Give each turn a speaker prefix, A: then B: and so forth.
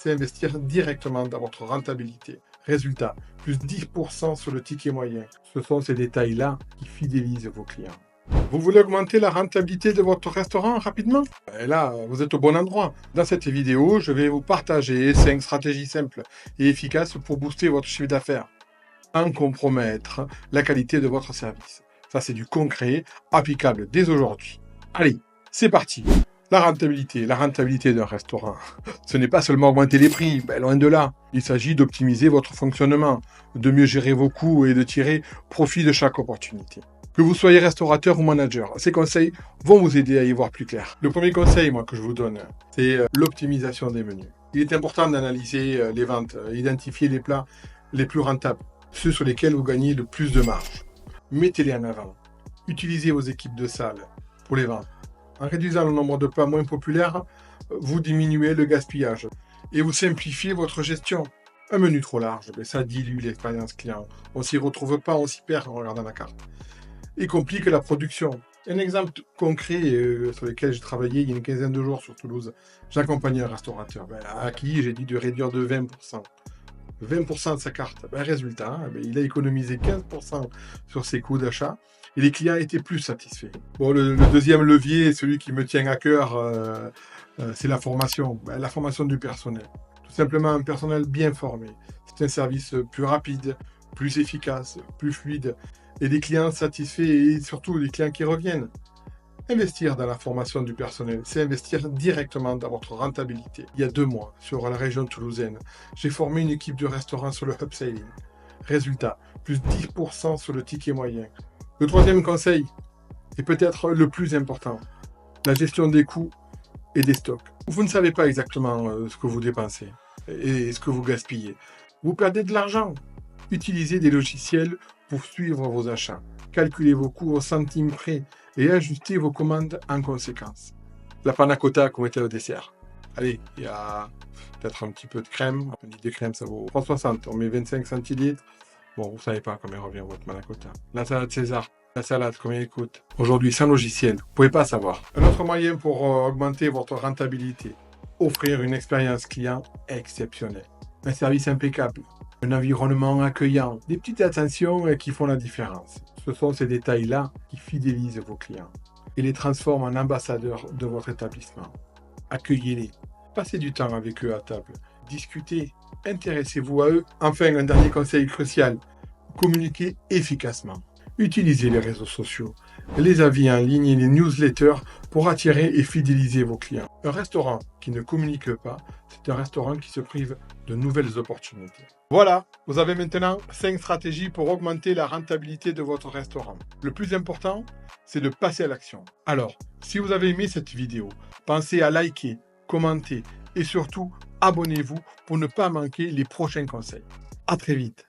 A: c'est investir directement dans votre rentabilité. Résultat, plus 10% sur le ticket moyen. Ce sont ces détails-là qui fidélisent vos clients. Vous voulez augmenter la rentabilité de votre restaurant rapidement? Et là, vous êtes au bon endroit. Dans cette vidéo, je vais vous partager 5 stratégies simples et efficaces pour booster votre chiffre d'affaires sans compromettre la qualité de votre service. Ça, c'est du concret, applicable dès aujourd'hui. Allez, c'est parti. La rentabilité d'un restaurant, ce n'est pas seulement augmenter les prix, loin de là. Il s'agit d'optimiser votre fonctionnement, de mieux gérer vos coûts et de tirer profit de chaque opportunité. Que vous soyez restaurateur ou manager, ces conseils vont vous aider à y voir plus clair. Le premier conseil, que je vous donne, c'est l'optimisation des menus. Il est important d'analyser les ventes, identifier les plats les plus rentables, ceux sur lesquels vous gagnez le plus de marge. Mettez-les en avant. Utilisez vos équipes de salle pour les vendre. En réduisant le nombre de plats moins populaires, vous diminuez le gaspillage et vous simplifiez votre gestion. Un menu trop large, ça dilue l'expérience client. On ne s'y retrouve pas, on s'y perd en regardant la carte. Et complique la production. Un exemple concret sur lequel j'ai travaillé il y a une quinzaine de jours sur Toulouse. J'accompagnais un restaurateur à qui j'ai dit de réduire de 20%. 20% de sa carte. Résultat, il a économisé 15% sur ses coûts d'achat et les clients étaient plus satisfaits. Bon, le deuxième levier, celui qui me tient à cœur, c'est la formation. La formation du personnel. Tout simplement un personnel bien formé. C'est un service plus rapide, plus efficace, plus fluide et des clients satisfaits et surtout des clients qui reviennent. Investir dans la formation du personnel, c'est investir directement dans votre rentabilité. Il y a 2 mois, sur la région toulousaine, j'ai formé une équipe de restaurants sur le upselling. Résultat, plus 10% sur le ticket moyen. Le troisième conseil, et peut-être le plus important, la gestion des coûts et des stocks. Vous ne savez pas exactement ce que vous dépensez et ce que vous gaspillez. Vous perdez de l'argent. Utilisez des logiciels pour suivre vos achats. Calculez vos coûts au centime près et ajustez vos commandes en conséquence. La panna cotta, comme était au dessert. Allez, il y a peut-être un petit peu de crème. Un litre de crème, ça vaut 3,60. On met 25 centilitres. Bon, vous savez pas combien revient votre panna cotta. La salade César. La salade, combien elle coûte? Aujourd'hui, sans logiciel, vous pouvez pas savoir. Un autre moyen pour augmenter votre rentabilité, offrir une expérience client exceptionnelle. Un service impeccable. Un environnement accueillant, des petites attentions qui font la différence. Ce sont ces détails-là qui fidélisent vos clients et les transforment en ambassadeurs de votre établissement. Accueillez-les, passez du temps avec eux à table, discutez, intéressez-vous à eux. Enfin, un dernier conseil crucial, communiquez efficacement. Utilisez les réseaux sociaux, les avis en ligne et les newsletters pour attirer et fidéliser vos clients. Un restaurant qui ne communique pas, c'est un restaurant qui se prive de nouvelles opportunités. Voilà, vous avez maintenant 5 stratégies pour augmenter la rentabilité de votre restaurant. Le plus important, c'est de passer à l'action. Alors, si vous avez aimé cette vidéo, pensez à liker, commenter et surtout, abonnez-vous pour ne pas manquer les prochains conseils. À très vite.